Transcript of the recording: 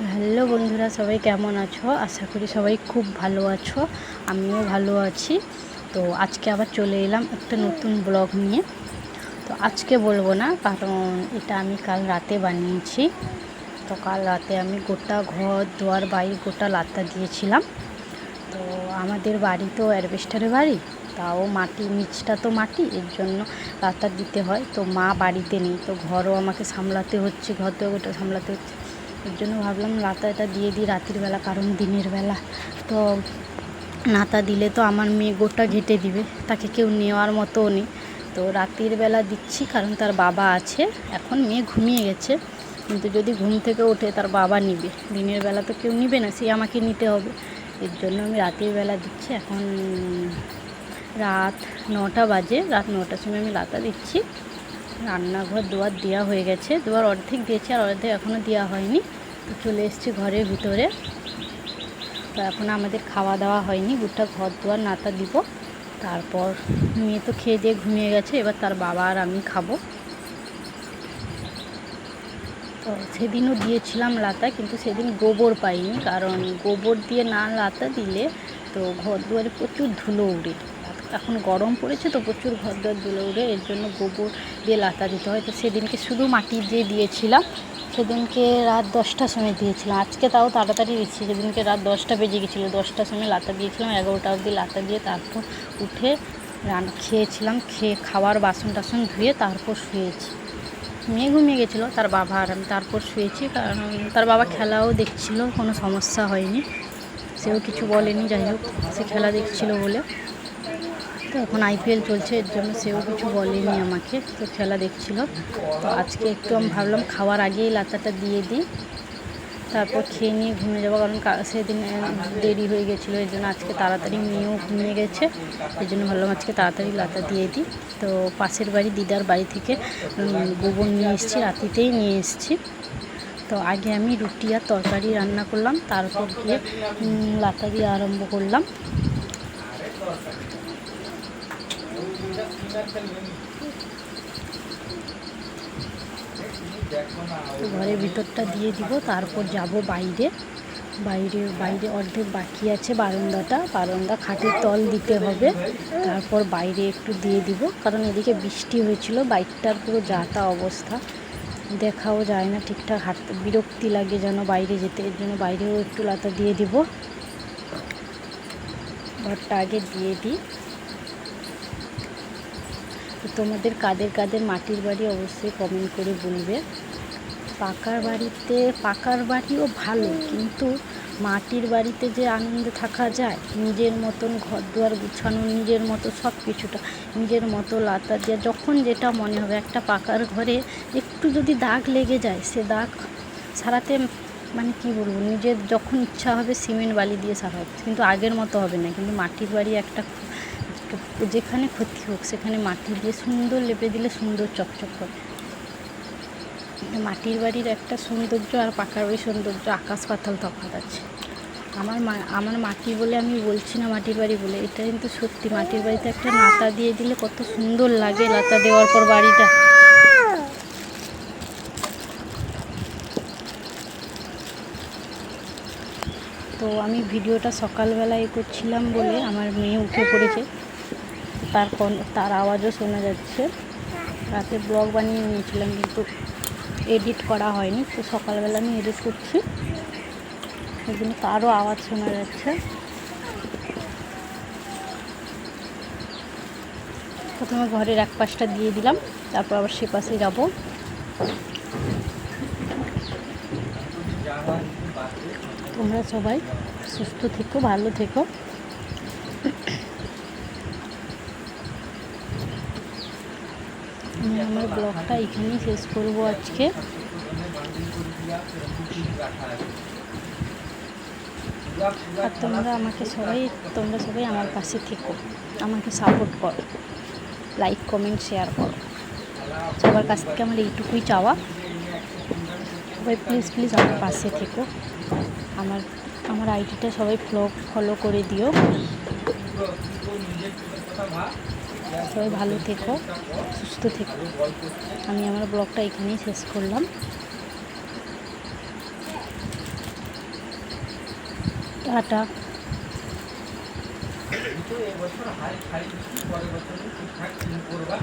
Hello বন্ধুরা, সবাই কেমন আছো? আশা করি সবাই খুব ভালো আছো। আমিও ভালো আছি। তো আজকে আবার চলে এলাম একটা নতুন ব্লগ নিয়ে। তো আজকে বলবো না, কারণ এটা আমি কাল রাতে বানিয়েছি। তো কাল রাতে আমি গোটা ঘর দুয়ার বাইরে গোটা লাতা দিয়েছিলাম। তো আমাদের বাড়ি তো অ্যাসবেস্টসের বাড়ি, তাও মাটি, নিচটা তো মাটি, এর জন্য লাতা দিতে হয়। তো মা বাড়িতে নেই, তো ঘরও আমাকে সামলাতে হচ্ছে, ঘর তো গোটা সামলাতে হচ্ছে। এর জন্য ভাবলাম লাতাটা দিয়ে দিই রাতের বেলা, কারণ দিনের বেলা তো নাতা দিলে তো আমার মেয়ে গোটা ঘেঁটে দিবে, তাকে কেউ নেওয়ার মতোও নেই। তো রাতের বেলা দিচ্ছি, কারণ তার বাবা আছে। এখন মেয়ে ঘুমিয়ে গেছে, কিন্তু যদি ঘুম থেকে ওঠে তার বাবা নিবে। দিনের বেলা তো কেউ নিবে না, সে আমাকে নিতে হবে। এর জন্য আমি রাতের বেলা দিচ্ছি। এখন রাত 9টা বাজে। রাত 9টার সময় আমি লাতা দিচ্ছি। রান্নাঘর দুয়ার দেওয়া হয়ে গেছে, দুয়ার অর্ধেক দিয়েছি আর অর্ধেক এখনও দেওয়া হয়নি। তো চলে এসেছি ঘরের ভিতরে। তো এখন আমাদের খাওয়া দাওয়া হয়নি, গোটা ঘর দুয়ার নাতা দিব। তারপর মেয়ে তো খেয়ে দিয়ে ঘুমিয়ে গেছে, এবার তার বাবা আর আমি খাবো। তো সেদিনও দিয়েছিলাম লাতা, কিন্তু সেদিন গোবর পাইনি, কারণ গোবর দিয়ে না লাতা দিলে তো ঘর দুয়ারে প্রচুর ধুলো উড়ে। এখন গরম পড়েছে তো প্রচুর ঘর দুয়ার ধুলো উড়ে, এর জন্য গোবর দিয়ে লাতা দিতে হয়। তো সেদিনকে শুধু মাটি দিয়ে দিয়েছিলাম। সেদিনকে রাত 10টার সময় দিয়েছিলাম। আজকে তাও তাড়াতাড়ি দিচ্ছি, সেদিনকে রাত 10টা বেজে গেছিলো। 10টার সময় লাতা দিয়েছিলাম, 11টা অবধি লাতা দিয়ে তারপর উঠে খেয়েছিলাম। খেয়ে খাওয়ার বাসন টাসন ধুয়ে তারপর শুয়েছি। মেয়ে ঘুমিয়ে গেছিলো, তার বাবা আর আমি তারপর শুয়েছি, কারণ তার বাবা খেলাও দেখছিল, কোনো সমস্যা হয়নি, সেও কিছু বলেনি। যাই হোক, সে খেলা দেখছিলো বলে। তো এখন IPL চলছে, এর জন্য সেও কিছু বলেনি আমাকে, তো খেলা দেখছিল। তো আজকে একটু আমি ভাবলাম খাওয়ার আগেই লাতাটা দিয়ে দিই, তারপর খেয়ে নিয়ে ঘুমিয়ে যাবো, কারণ সেদিন দেরি হয়ে গেছিলো। এর জন্য আজকে তাড়াতাড়ি মেয়েও ঘুমিয়ে গেছে, এই জন্য ভাবলাম আজকে তাড়াতাড়ি লাতা দিয়ে দিই। তো পাশের বাড়ি দিদার বাড়ি থেকে গোবর নিয়ে এসেছি, রাতিতেই নিয়ে এসেছি। তো আগে আমি রুটি আর তরকারি রান্না করলাম, তারপর গিয়ে লাতা দিয়ে আরম্ভ করলাম। তো ঘরের ভিতরটা দিয়ে দিব, তারপর যাব বাইরে। বাইরে অর্ধেক বাকি আছে, বারান্দা খাটের তল দিতে হবে। তারপর বাইরে একটু দিয়ে দিব, কারণ এদিকে বৃষ্টি হয়েছিল, বাইকটার পুরো যাতা অবস্থা, দেখাও যায় না ঠিকঠাক, হাঁটতে বিরক্তি লাগে যেন বাইরে যেতে। এর জন্য বাইরেও একটু লাতা দিয়ে দিব। ঘরটা আগে দিয়ে দিই। তো তোমাদের কাদের মাটির বাড়ি অবশ্যই কমেন্ট করে বলবে। পাকার বাড়িও ভালো, কিন্তু মাটির বাড়িতে যে আনন্দে থাকা যায়, নিজের মতন ঘর দুয়ার গুছানো, নিজের মতো সব কিছুটা নিজের মতো লাতা দিয়ে যখন যেটা মনে হবে। একটা পাকার ঘরে একটু যদি দাগ লেগে যায়, সে দাগ সারাতে মানে কি বলবো, নিজের যখন ইচ্ছা হবে সিমেন্ট বালি দিয়ে সারাতে, কিন্তু আগের মতো হবে না। কিন্তু মাটির বাড়ি একটা, যেখানে ক্ষতি হোক সেখানে মাটি দিয়ে সুন্দর লেপে দিলে সুন্দর চকচক করে। মাটির বাড়ির একটা সৌন্দর্য আর পাকার বাড়ির সৌন্দর্য আকাশ পাতাল তফাৎ আছে। আমার মাটি বলে আমি বলছি না মাটির বাড়ি বলে, এটা কিন্তু সত্যি। মাটির বাড়িতে একটা লাতা দিয়ে দিলে কত সুন্দর লাগে, লাতা দেওয়ার পর বাড়িটা। তো আমি ভিডিওটা সকালবেলায় করছিলাম বলে আমার মেয়ে উঠে পড়েছে, তার আওয়াজও শোনা যাচ্ছে। রাতে ব্লগ বানিয়ে নিয়েছিলাম, কিন্তু এডিট করা হয়নি। তো সকালবেলা আমি এডিট করছি, সেই জন্য তারও আওয়াজ শোনা যাচ্ছে। প্রথমে ঘরের এক পাশটা দিয়ে দিলাম, তারপর আবার সে পাশে যাব। তোমরা সবাই সুস্থ থেকো, ভালো থেকো। আমি আমার ব্লগটা এখানেই শেষ করব আজকে। আর তোমরা সবাই আমার পাশে থেকো, আমাকে সাপোর্ট করো, লাইক কমেন্ট শেয়ার করো। সবার কাছ থেকে আমার এইটুকুই চাওয়া। সবাই প্লিজ আমার পাশে থেকো। আমার আইডিটা সবাই ফলো করে দিও। সবাই ভালো থেকো, সুস্থ থেকো। আমি আমার ব্লগটা এখানেই শেষ করলাম। টাটা। কিন্তু এবছর হাই খাই পরের বছর ঠিকঠাক করবা।